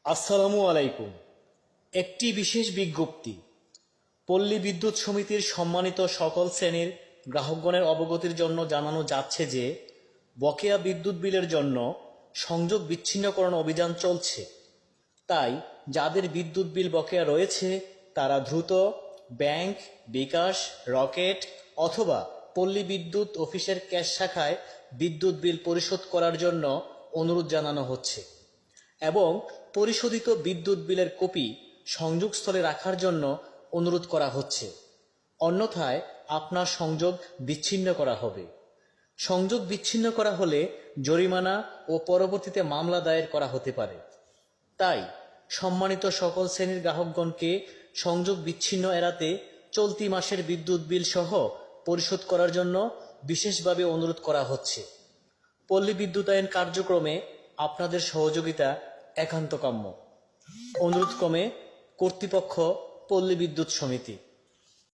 আসসালামু আলাইকুম। একটি বিশেষ বিজ্ঞপ্তি। পল্লী বিদ্যুৎ সমিতির সম্মানিত সকল শ্রেণীর গ্রাহকগণের অবগতির জন্য জানানো যাচ্ছে যে বকেয়া বিদ্যুৎ বিলের জন্য সংযোগ বিচ্ছিন্নকরণ অভিযান চলছে। তাই যাদের বিদ্যুৎ বিল বকেয়া রয়েছে তারা দ্রুত ব্যাংক, বিকাশ, রকেট অথবা পল্লী বিদ্যুৎ অফিসের ক্যাশ শাখায় বিদ্যুৎ বিল পরিশোধ করার জন্য অনুরোধ জানানো হচ্ছে এবং পরিশোধিত বিদ্যুৎ বিলের কপি সংযোগস্থলে রাখার জন্য অনুরোধ করা হচ্ছে। অন্যথায় আপনার সংযোগ বিচ্ছিন্ন করা হবে। সংযোগ বিচ্ছিন্ন করা হলে জরিমানা ও পরবর্তীতে মামলা দায়ের করা হতে পারে। তাই সম্মানিত সকল শ্রেণীর গ্রাহকগণকে সংযোগ বিচ্ছিন্ন এড়াতে চলতি মাসের বিদ্যুৎ বিল সহ পরিশোধ করার জন্য বিশেষভাবে অনুরোধ করা হচ্ছে। পল্লী বিদ্যুতায়ন কার্যক্রমে আপনাদের সহযোগিতা একান্ত কাম্য। অনুরোধ ক্রমে কর্তৃপক্ষ, পল্লী বিদ্যুৎ সমিতি।